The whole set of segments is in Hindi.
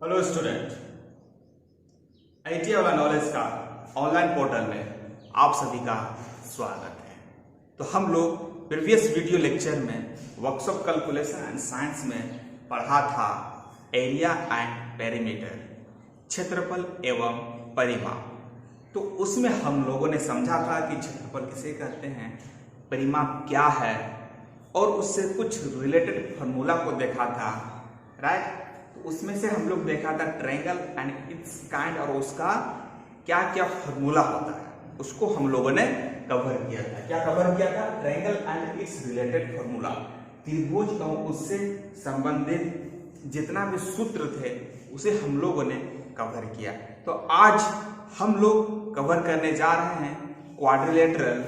हेलो स्टूडेंट, आईटी वाला नॉलेज का ऑनलाइन पोर्टल में आप सभी का स्वागत है। तो हम लोग प्रीवियस वीडियो लेक्चर में वर्कशॉप कैलकुलेशन एंड साइंस में पढ़ा था एरिया एंड पेरीमीटर, क्षेत्रफल एवं परिमाप। तो उसमें हम लोगों ने समझा था कि क्षेत्रफल किसे कहते हैं, परिमाप क्या है, और उससे कुछ रिलेटेड फार्मूला को देखा था, राइट। उसमें से हम लोग देखा था ट्रायंगल एंड इट्स काइंड, और उसका क्या क्या फार्मूला होता है उसको हम लोगों ने कवर किया था। क्या कवर किया था? Triangle and it's related formula, त्रिभुज और उससे संबंधित जितना भी सूत्र थे उसे हम लोगों ने कवर किया। तो आज हम लोग कवर करने जा रहे हैं quadrilateral,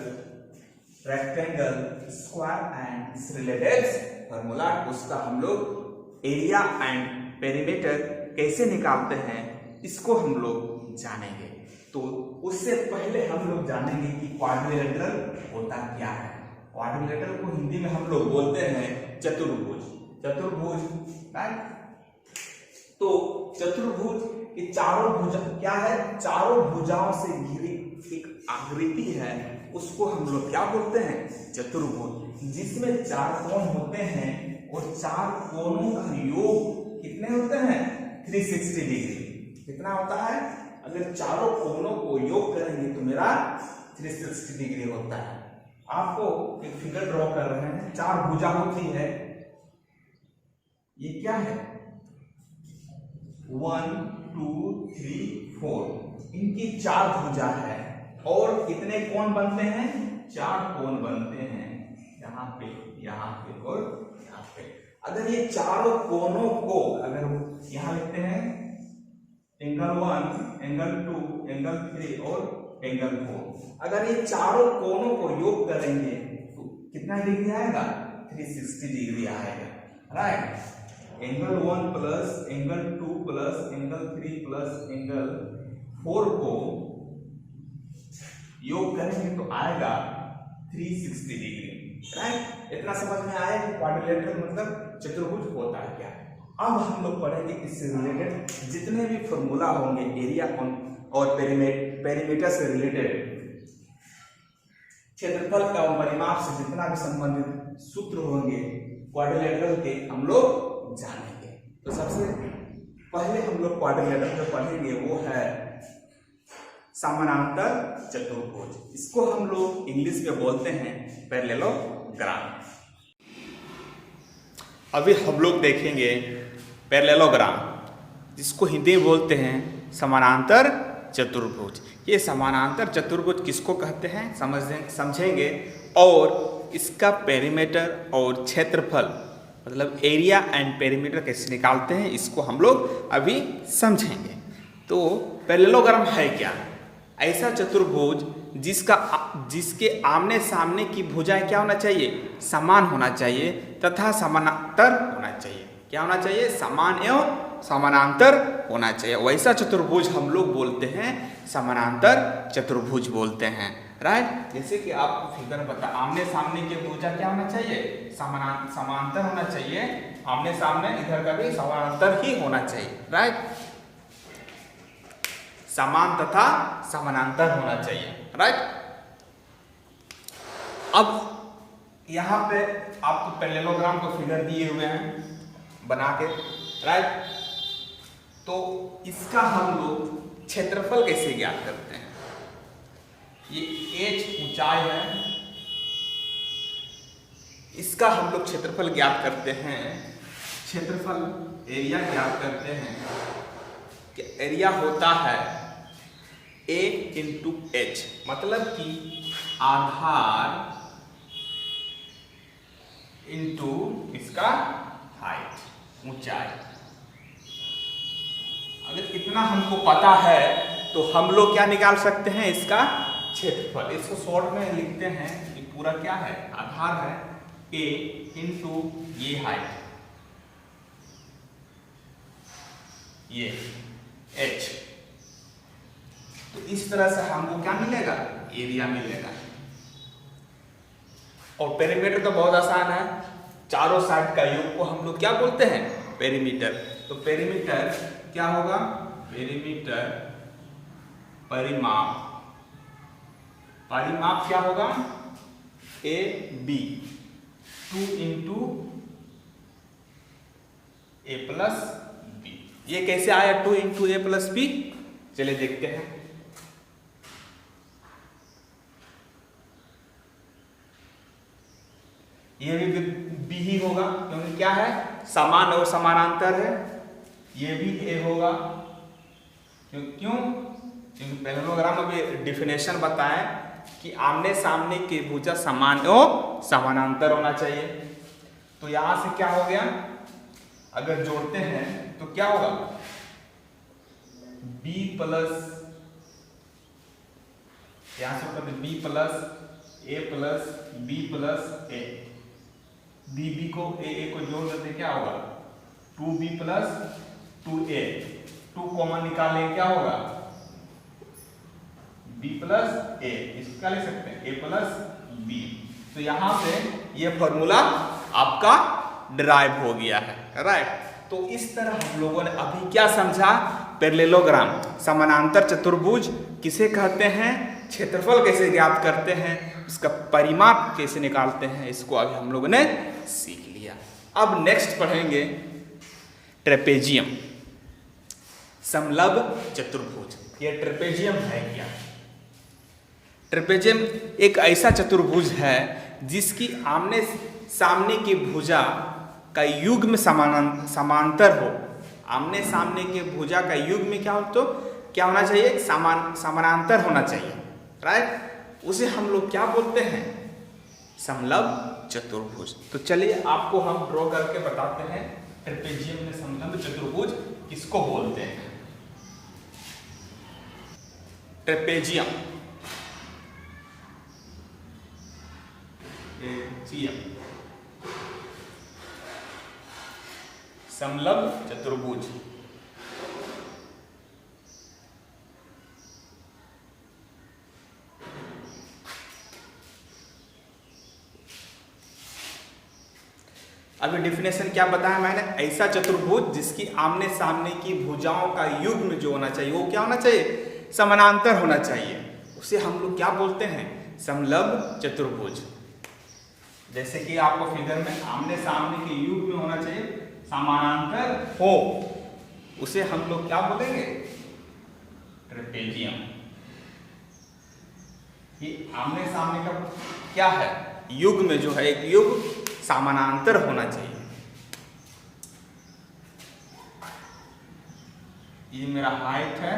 rectangle, square and it's related formula. उसका हम लोग एरिया एंड पेरीमीटर कैसे निकालते हैं इसको हम लोग जानेंगे। तो उससे पहले हम लोग जानेंगे कि क्वाड्रिलेटरल होता क्या है। क्वाड्रिलेटरल को हिंदी में हम लोग बोलते हैं चतुर्भुज। चतुर्भुज, राइट। तो चतुर्भुज ये चारों भुजा क्या है? चारों भुजाओं से घिरी एक आकृति है, उसको हम लोग क्या बोलते हैं? चतुर्भुज। जिसमें चार कोण होते हैं और चार कोणों का योग कितने होते हैं? 360 डिग्री। कितना होता है? अगर चारों कोणों को योग करेंगे तो मेरा 360 डिग्री होता है। आपको एक फिगर ड्रॉ कर रहे हैं, चार भुजा होती है। ये क्या है? 1 2 3 4, इनकी चार भुजा है और कितने कोण बनते हैं? चार कोण बनते हैं, यहाँ पे, यहाँ पे और यहाँ पे। अगर ये चारों कोणों को अगर यहां लिखते हैं एंगल 1, एंगल 2, एंगल 3 और एंगल 4, अगर ये चारों कोणों को योग करेंगे तो कितना डिग्री आएगा? 360 डिग्री आएगा, right. Angle 1 plus angle 2 plus angle 3 plus angle 4 को योग करेंगे तो आएगा 360 डिग्री, राइट। इतना समझ में आया कि क्वाड्रिलेटरल मतलब चतुर्भुज होता है क्या। अब हम लोग पढ़ेंगे इससे रिलेटेड जितने भी फॉर्मूला होंगे एरिया और पेरीमीटर से रिलेटेड, क्षेत्रफल का परिमाप से जितना भी संबंधित सूत्र होंगे क्वाड्रिलेटरल के हम लोग जानेंगे। तो सबसे पहले हम लोग क्वाड्रिलेटरल जो पढ़ेंगे वो है समानांतर चतुर्भुज। इसको हम लोग इंग्लिश में बोलते हैं पैरेललोग्राम। अभी हम लोग देखेंगे पैरेललोग्राम, जिसको हिंदी में बोलते हैं समानांतर चतुर्भुज। ये समानांतर चतुर्भुज किसको कहते हैं समझेंगे, और इसका पेरीमीटर और क्षेत्रफल मतलब एरिया एंड पेरीमीटर कैसे निकालते हैं इसको हम लोग अभी समझेंगे। तो पैरेललोग्राम है क्या? ऐसा चतुर्भुज जिसके आमने सामने की भुजाएं क्या होना चाहिए? समान होना चाहिए तथा समानांतर होना चाहिए। क्या होना चाहिए? समान एवं समानांतर होना चाहिए। वैसा चतुर्भुज हम लोग बोलते हैं समानांतर चतुर्भुज बोलते हैं, राइट। जैसे कि आपको फिगर बता, आमने सामने की भुजा क्या होना चाहिए? समांतर होना चाहिए। आमने सामने इधर का भी समानांतर ही होना चाहिए, राइट। समान तथा समानांतर होना चाहिए, राइट। अब यहाँ पे आपको पैरेललोग्राम को फिगर दिए हुए हैं बना के, राइट। तो इसका हम लोग क्षेत्रफल कैसे ज्ञात करते हैं? ये h ऊंचाई है, इसका हम लोग क्षेत्रफल ज्ञात करते हैं। क्षेत्रफल एरिया ज्ञात करते हैं कि एरिया होता है A इंटू H, मतलब कि आधार इंटू इसका हाइट, ऊंचाई। अगर इतना हमको पता है तो हम लोग क्या निकाल सकते हैं? इसका क्षेत्रफल। इसको शॉर्ट में लिखते हैं कि पूरा क्या है? आधार है A इंटू ये हाइट, ये H। तो इस तरह से हमको क्या मिलेगा? एरिया मिलेगा। और पेरीमीटर तो बहुत आसान है, चारों साइड का योग को हम लोग क्या बोलते हैं? पेरीमीटर। तो पेरीमीटर क्या होगा, पेरीमीटर परिमाप क्या होगा, A B 2 into A plus B. ये कैसे आया 2 इंटू ए प्लस बी, चलिए देखते हैं। ये भी बी ही होगा क्योंकि क्या है, समान और समानांतर है। ये भी ए होगा क्यों, क्योंकि पैरेललोग्राम में डिफिनेशन बताएं कि आमने सामने की भुजा समान और समानांतर होना चाहिए। तो यहां से क्या हो गया, अगर जोड़ते हैं तो क्या होगा, b प्लस, यहां से होगा b प्लस ए प्लस बी प्लस ए, b को a को जोड़ देते क्या होगा 2b प्लस 2a, 2 कॉमन निकालें क्या होगा b प्लस a, इसका लिख सकते हैं a प्लस b। तो यहां से ये फॉर्मूला आपका डिराइव हो गया है, राइट। तो इस तरह हम लोगों ने अभी क्या समझा, पैरेललोग्राम समानांतर चतुर्भुज किसे कहते हैं, क्षेत्रफल कैसे ज्ञात करते हैं, इसका परिमाप कैसे निकालते हैं, इसको अभी हम लोगों ने सीख लिया। अब नेक्स्ट पढ़ेंगे ट्रेपेजियम, समलंब चतुर्भुज। ये ट्रेपेजियम है क्या, ट्रेपेजियम एक ऐसा चतुर्भुज है जिसकी आमने सामने की भुजा का युग्म समांतर हो। आमने सामने के भुजा का युग्म क्या हो, तो क्या होना चाहिए, समानांतर होना चाहिए, राइट। उसे हम लोग क्या बोलते हैं, समलंब चतुर्भुज। तो चलिए आपको हम ड्रॉ करके बताते हैं ट्रेपेजियम में समलंब चतुर्भुज किसको बोलते हैं। ट्रेपेजियम, समलंब चतुर्भुज। अभी डिफिनेशन क्या बताया मैंने, ऐसा चतुर्भुज जिसकी आमने सामने की भुजाओं का युग्म जो होना चाहिए वो क्या होना चाहिए, समानांतर होना चाहिए। उसे हम लोग क्या बोलते हैं, समलंब चतुर्भुज। जैसे कि आपको फिगर में आमने सामने के युग्म होना चाहिए, समानांतर हो, उसे हम लोग क्या बोलेंगे, ट्रेपेजियम। ये आमने सामने का क्या है, युग्म जो है, एक युग्म समानांतर होना चाहिए। ये मेरा हाइट है,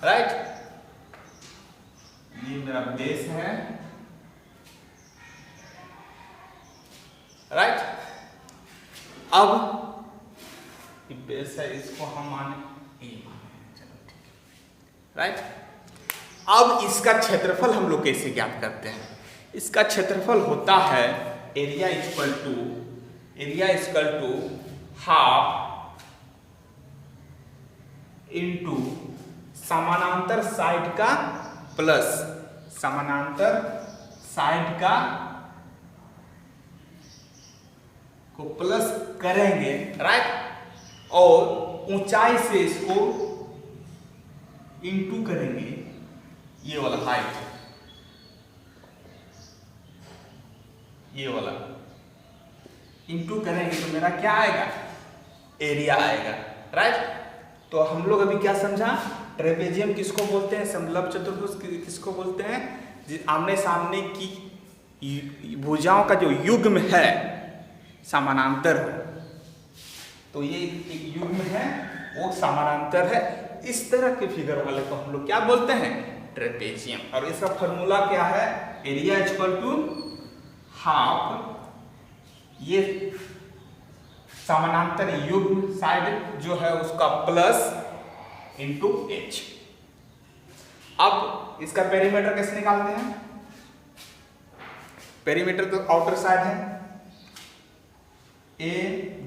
राइट, ये मेरा बेस है, राइट। अब ये बेस है, इसको हम माने ए माने, चलो ठीक है, राइट। अब इसका क्षेत्रफल हम लोग कैसे ज्ञात करते हैं, इसका क्षेत्रफल होता है area equal to half into समानांतर साइड का प्लस समानांतर साइड का को प्लस करेंगे, राइट, और ऊंचाई से इसको इंटू करेंगे, ये वाला हाइट, ये वाला इंटू करेंगे तो मेरा क्या आएगा, एरिया आएगा, राइट। तो हम लोग अभी क्या समझा, ट्रेपेजियम किसको बोलते हैं, समलंब चतुर्भुज किसको बोलते हैं, आमने सामने की भुजाओं का जो युग्म है समानांतर हो। तो ये एक युग्म है, वो समानांतर है। इस तरह के फिगर वाले को हम लोग क्या बोलते हैं, ट्रेपेजियम। और इसका फॉर्मूला क्या है, एरिया इक्वल टू हाफ, ये समानांतर युग्म साइड जो है उसका प्लस इंटू एच। अब इसका पेरीमीटर कैसे निकालते हैं, पेरीमीटर तो आउटर साइड है, ए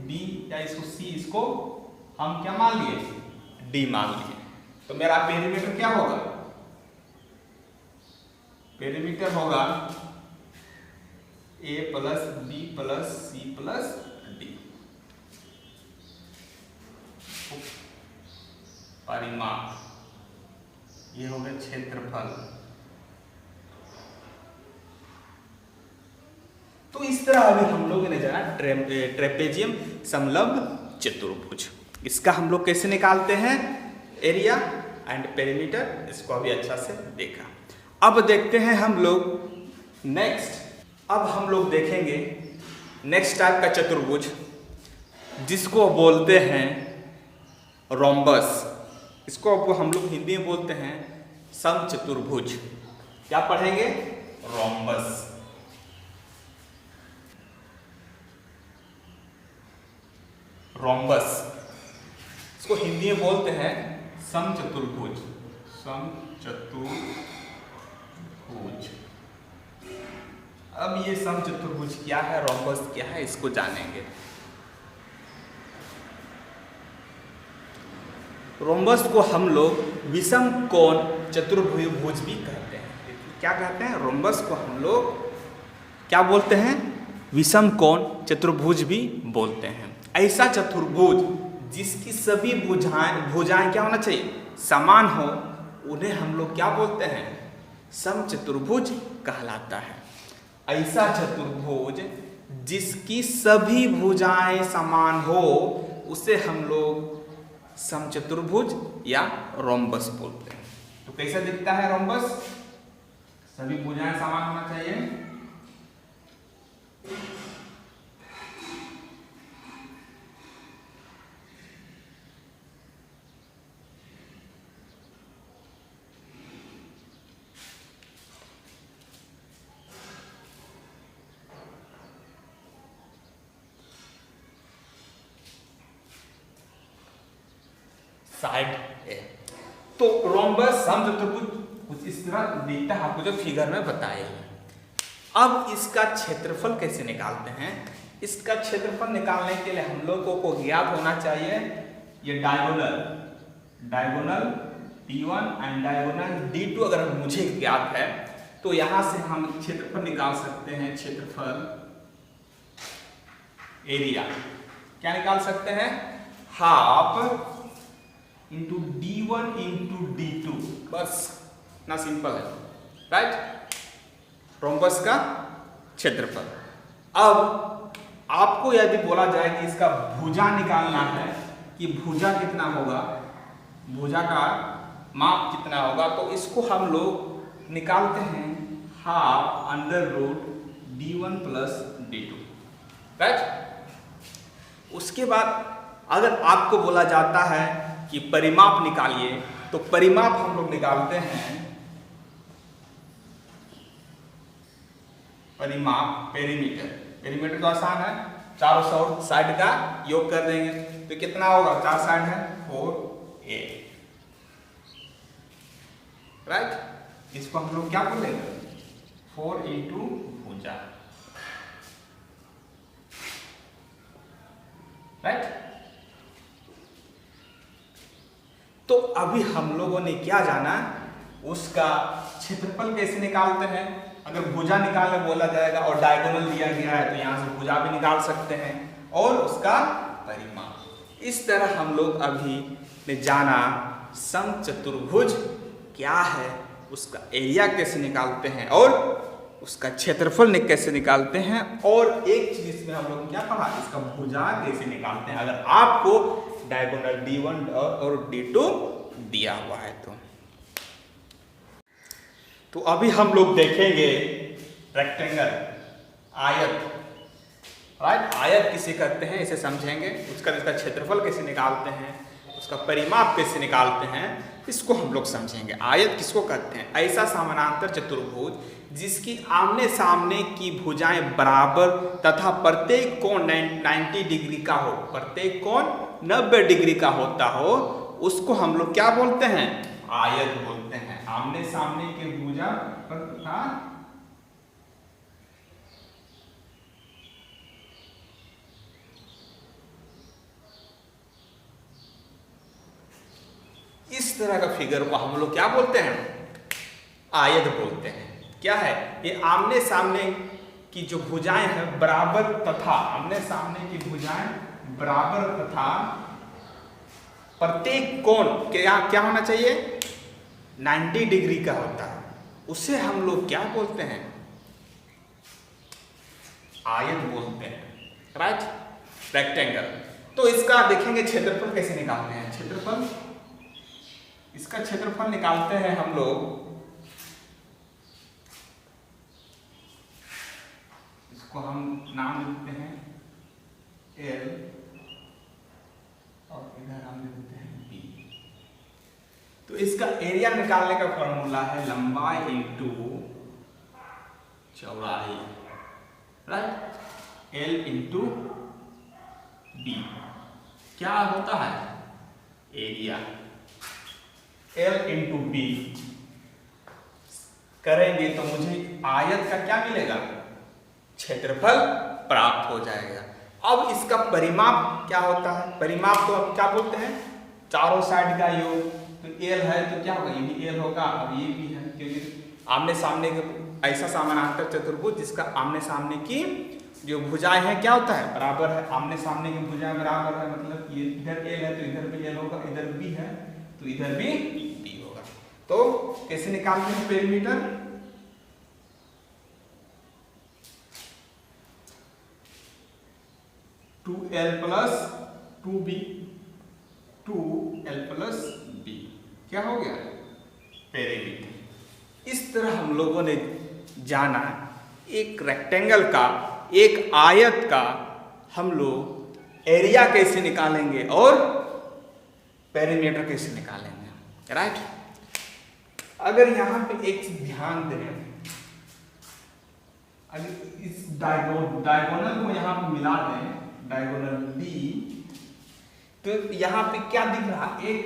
बी या इसको सी, इसको हम क्या मान लिए, डी मान लिए। तो मेरा पेरीमीटर क्या होगा, पेरीमीटर होगा a plus b plus c plus d. परिमाप, ये हो गया क्षेत्रफल। तो इस तरह अभी हम लोगों ने जाना ट्रेपेजियम समलंब चतुर्भुज, इसका हम लोग कैसे निकालते हैं एरिया एंड पेरीमीटर, इसको अभी अच्छा से देखा। अब देखते हैं हम लोग नेक्स्ट, अब हम लोग देखेंगे नेक्स्ट टाइप का चतुर्भुज जिसको बोलते हैं रोम्बस, इसको हम लोग हिंदी में बोलते हैं समचतुर्भुज। क्या पढ़ेंगे? रोम्बस। रोम्बस इसको हिंदी में बोलते हैं समचतुर्भुज। समचतुर्भुज। अब ये समचतुर्भुज क्या है, रोम्बस क्या है, इसको जानेंगे। रोम्बस को हम लोग विषम कोण चतुर्भुज भी कहते हैं। क्या कहते हैं? रोम्बस को हम लोग क्या बोलते हैं? विषम कोण चतुर्भुज भी बोलते हैं। ऐसा चतुर्भुज जिसकी सभी भुजाएं क्या होना चाहिए? समान हो, उन्हें हम लोग क्या बोलते हैं? समचतुर्भुज कहलाता है। ऐसा चतुर्भुज जिसकी सभी भुजाएं समान हो उसे हम लोग समचतुर्भुज या रोम्बस बोलते हैं। तो कैसा दिखता है रोम्बस? सभी भुजाएं समान होना चाहिए। साइड है तो रोम्बस समचतुर्भुज कुछ इस तरह दिखता है, आपको जो फिगर में बताया है। अब इसका क्षेत्रफल कैसे निकालते हैं? इसका क्षेत्रफल निकालने के लिए हम लोगों को ज्ञात होना चाहिए ये diagonal D1 and diagonal D2 अगर मुझे ज्ञात है तो यहां से हम क्षेत्रफल निकाल सकते हैं। क्षेत्रफल एरिया क्या निकाल सकते हैं? Half into D1 into D2, बस ना सिंपल है, राइट? रोम्बस का क्षेत्रफल। अब आपको यदि बोला जाए कि इसका भुजा निकालना है कि भुजा कितना होगा, भुजा का माप कितना होगा, तो इसको हम लोग निकालते हैं half under root D1 plus D2, right? उसके बाद अगर आपको बोला जाता है कि परिमाप निकालिए तो परिमाप हम लोग निकालते हैं परिमाप पेरीमीटर। पेरीमीटर तो आसान है, चारों साइड का योग कर देंगे तो कितना होगा? 4 साइड है 4a, राइट? इसको हम लोग क्या बोलेंगे? 4 इंटू भुजा, राइट? तो अभी हम लोगों ने क्या जाना, उसका क्षेत्रफल कैसे निकालते हैं। अगर भुजा निकालने बोला जाएगा और डायगोनल दिया गया है तो यहाँ से भुजा भी निकाल सकते हैं और उसका परिमाप। इस तरह हम लोग अभी ने जाना समचतुर्भुज क्या है, उसका एरिया कैसे निकालते हैं और उसका क्षेत्रफल कैसे निकालते हैं, और एक चीज इसमें हम लोग क्या पढ़ा, इसका भुजा कैसे निकालते हैं अगर आपको डायगोनल D1 और D2 दिया हुआ है तो अभी हम लोग देखेंगे रेक्टेंगल, आयत, राइट? आयत किसे कहते हैं इसे समझेंगे, इसका क्षेत्रफल कैसे निकालते हैं, उसका परिमाप कैसे निकालते हैं, इसको हम लोग समझेंगे। आयत किसको कहते हैं? ऐसा समानांतर चतुर्भुज जिसकी आमने सामने की भुजाएं बराबर तथा प्रत्येक कोण 90 डिग्री का हो, प्रत्येक कोण 90 डिग्री का होता हो, उसको हम लोग क्या बोलते हैं? आयत बोलते हैं। आमने सामने के भुजा तथा इस तरह का फिगर को हम लोग क्या बोलते हैं? आयत बोलते हैं। क्या है ये? आमने सामने की जो भुजाएं हैं बराबर तथा, आमने सामने की भुजाएं बराबर तथा प्रत्येक कोण क्या क्या होना चाहिए, 90 डिग्री का होता है, उसे हम लोग क्या बोलते हैं, आयत बोलते हैं, राइट, रेक्टेंगल। तो इसका देखेंगे क्षेत्रफल कैसे निकालते हैं। क्षेत्रफल, इसका क्षेत्रफल निकालते हैं हम लोग, इसको हम नाम देते हैं L और इधर हम देते हैं B। तो इसका एरिया निकालने का फॉर्मूला है लंबाई इंटू चौड़ाई, राइट, L इंटू B। क्या होता है एरिया, L इंटू B करेंगे तो मुझे आयत का क्या मिलेगा, क्षेत्रफल प्राप्त हो जाएगा। अब इसका परिमाप क्या होता है, परिमाप तो अब क्या बोलते हैं, चारों साइड का योग। तो L है तो क्या होगा, ये भी L होगा, अब ये भी है, क्योंकि आमने सामने के ऐसा समानांतर चतुर्भुज जिसका आमने सामने की जो भुजाएं हैं क्या होता है, बराबर है, आमने सामने की भुजाएं बराबर है, मतलब ये इधर L है तो इधर भी L होगा, इधर B है तो इधर भी B होगा। तो कैसे निकालते हैं perimeter, two L plus two B, two L plus B, क्या हो गया पेरीमीटर। इस तरह हम लोगों ने जाना एक रेक्टेंगल का, एक आयत का हम लोग एरिया कैसे निकालेंगे और पेरीमीटर कैसे निकालेंगे, राइट। अगर यहां पे एक चीज ध्यान दें, अगर इस डायगोनल को यहां पे मिला दें, डायगोनल B, तो यहां पे क्या दिख रहा, एक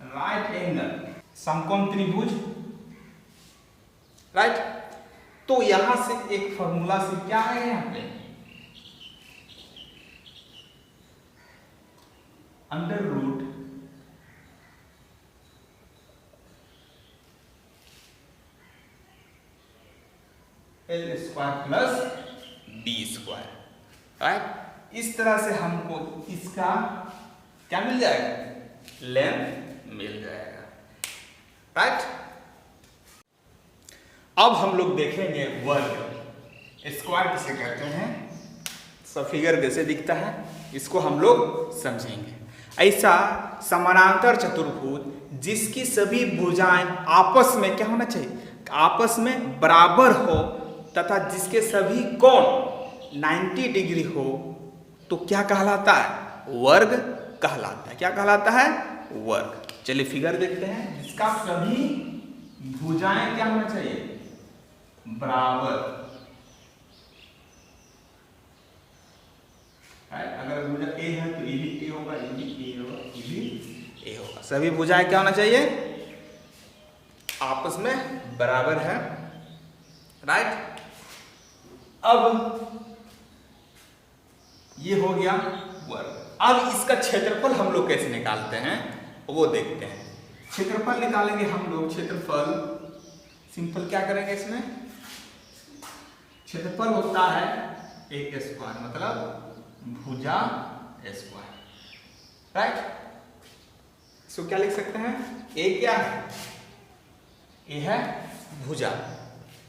राइट एंगल समकोण त्रिभुज, राइट। तो यहां से एक फॉर्मूला से क्या है, यहां पे under root L square plus B square, right. इस तरह से हमको इसका क्या मिल जाएगा, लेंथ मिल जाएगा, राइट। अब हम लोग देखेंगे वर्ग, स्क्वायर किसे कहते हैं, सब फिगर कैसे दिखता है, इसको हम लोग समझेंगे। ऐसा समानांतर चतुर्भुज जिसकी सभी भुजाएं आपस में क्या होना चाहिए, आपस में बराबर हो तथा जिसके सभी कोण 90 डिग्री हो, तो क्या कहलाता है, वर्ग कहलाता है। क्या कहलाता है, वर्ग। चलिए फिगर देखते हैं, जिसका सभी भुजाएं क्या होना चाहिए, बराबर, अगर भुजा A है तो ये भी A होगा, ये भी A होगा, ये भी A होगा। सभी भुजाएं क्या होना चाहिए, आपस में बराबर है, राइट। अब ये हो गया वर्ग। अब इसका क्षेत्रफल हम लोग कैसे निकालते हैं वो देखते हैं। क्षेत्रफल निकालेंगे हम लोग, क्षेत्रफल सिंपल क्या करेंगे, इसमें क्षेत्रफल होता है एक स्क्वायर, मतलब भुजा स्क्वायर, राइट। इसको क्या लिख सकते हैं, ए क्या है, ए है भुजा।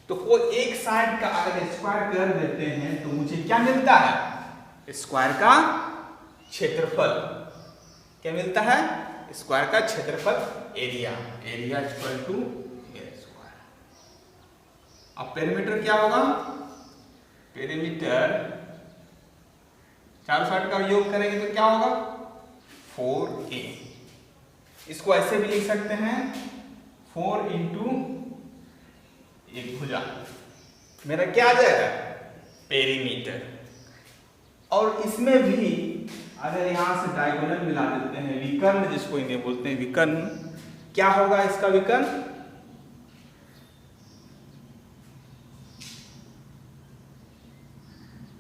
तो कोई एक साइड का अगर स्क्वायर कर देते हैं तो मुझे क्या मिलता है, स्क्वायर का क्षेत्रफल। क्या मिलता है, स्क्वायर का क्षेत्रफल, area, area equal to A square. अब पेरीमीटर क्या होगा, पेरीमीटर चारों साइड का योग करेंगे तो क्या होगा 4a। इसको ऐसे भी लिख सकते हैं 4 इंटू एक भुजा, मेरा क्या आ जाएगा पेरीमीटर। और इसमें भी अगर यहां से डायगोनल मिला देते हैं, विकर्ण जिसको इन्हें बोलते हैं विकर्ण, क्या होगा इसका विकर्ण,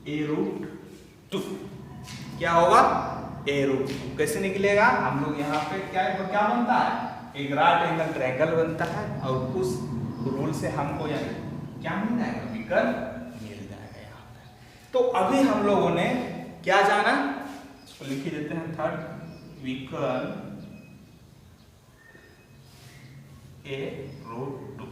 a√2। क्या होगा a√2। कैसे निकलेगा, हम लोग यहाँ पे क्या बनता है, एक राइट एंगल ट्रायंगल बनता है और उस रूल से हमको क्या मिल जाएगा, विकर्ण मिल जाएगा यहाँ पे। तो अभी हम लोगों ने क्या जाना, इसको लिख ही देते हैं थर्ड, विकर्ण a रूट 2।